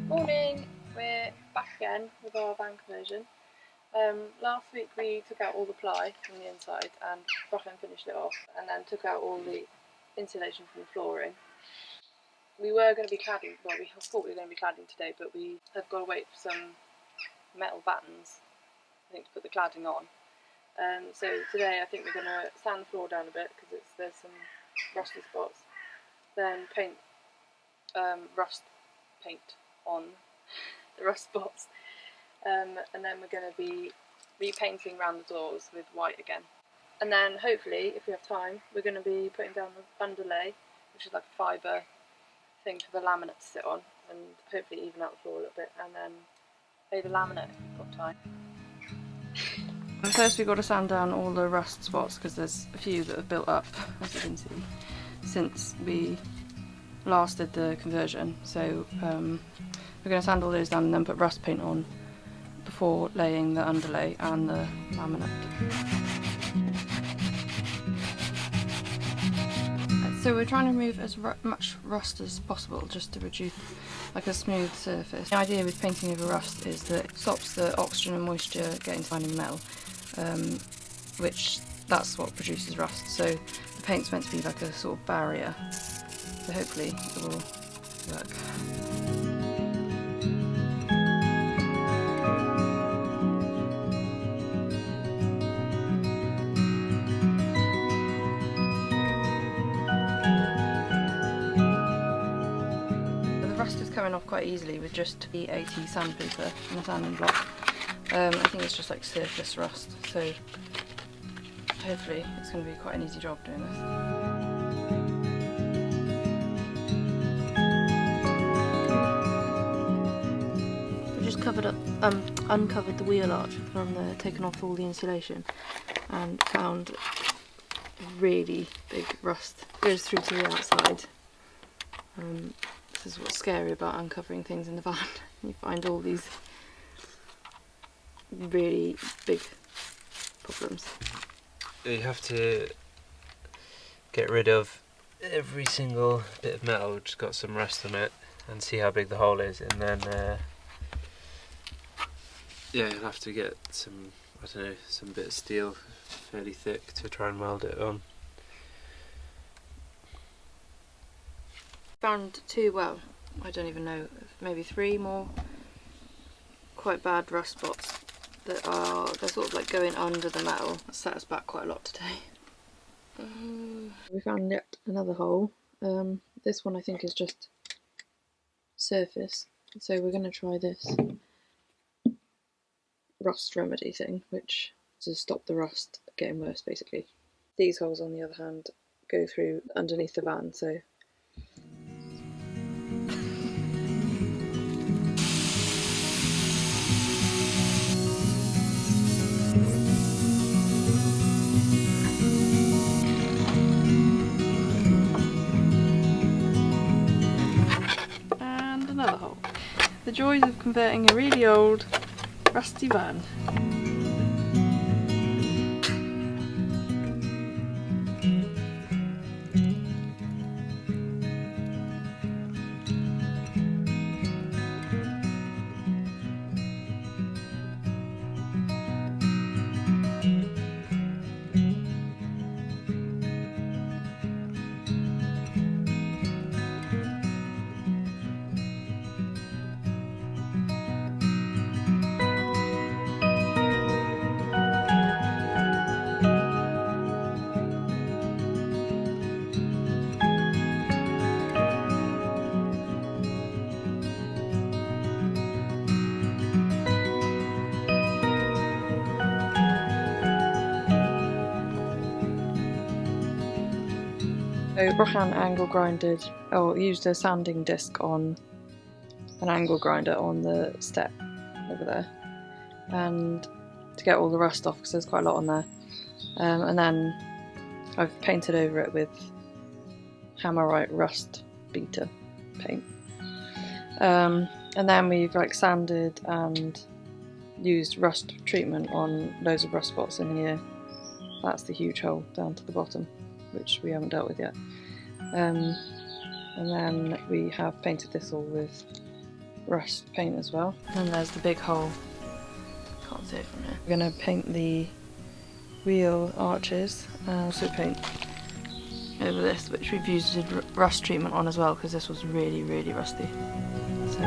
Morning, we're back again with our van conversion. Last week we took out all the ply from the inside and Brooklyn finished it off, and then took out all the insulation from the flooring. We were going to be cladding, well we thought we were going to be cladding today, but we have got to wait for some metal battens, I think, to put the cladding on. So today I think we're going to sand the floor down a bit because there's some rusty spots, then paint rust paint on the rust spots, and then we're going to be repainting around the doors with white again, and then hopefully, if we have time, we're going to be putting down the underlay, which is like a fibre thing for the laminate to sit on, and hopefully even out the floor a little bit, and then lay the laminate if we've got time. First we've got to sand down all the rust spots because there's a few that have built up, as you can see, since we last did the conversion. So we're going to sand all those down and then put rust paint on before laying the underlay and the laminate. So we're trying to remove as much rust as possible just to produce like a smooth surface. The idea with painting over rust is that it stops the oxygen and moisture getting to the metal, which that's what produces rust. So the paint's meant to be like a sort of barrier. So hopefully it will work. The rust is coming off quite easily with just the AT sandpaper and a sanding block. I think it's just like surface rust, so hopefully it's going to be quite an easy job doing this. Uncovered the wheel arch from taking off all the insulation and found really big rust. It goes through to the outside. This is what's scary about uncovering things in the van. You find all these really big problems. You have to get rid of every single bit of metal which has got some rust on it and see how big the hole is, and then yeah, you'll have to get some, I don't know, some bit of steel fairly thick to try and weld it on. Found two, well, I don't even know, maybe three more quite bad rust spots that are, they're sort of like going under the metal. That set us back quite a lot today. We found yet another hole. This one I think is just surface, so we're going to try this rust remedy thing, which is to stop the rust getting worse basically. These holes on the other hand go through underneath the van, so And another hole. The joys of converting a really old rusty van. So Brooklyn angle grinded, or used a sanding disc on an angle grinder on the step over there, and to get all the rust off because there's quite a lot on there. And then I've painted over it with Hammerite Rust Beater Paint. And then we've like sanded and used rust treatment on loads of rust spots in here. That's the huge hole down to the bottom, which we haven't dealt with yet. And then we have painted this all with rust paint as well. And there's the big hole. Can't see it from here. We're going to paint the wheel arches and also paint over this, which we've used rust treatment on as well because this was really, really rusty. So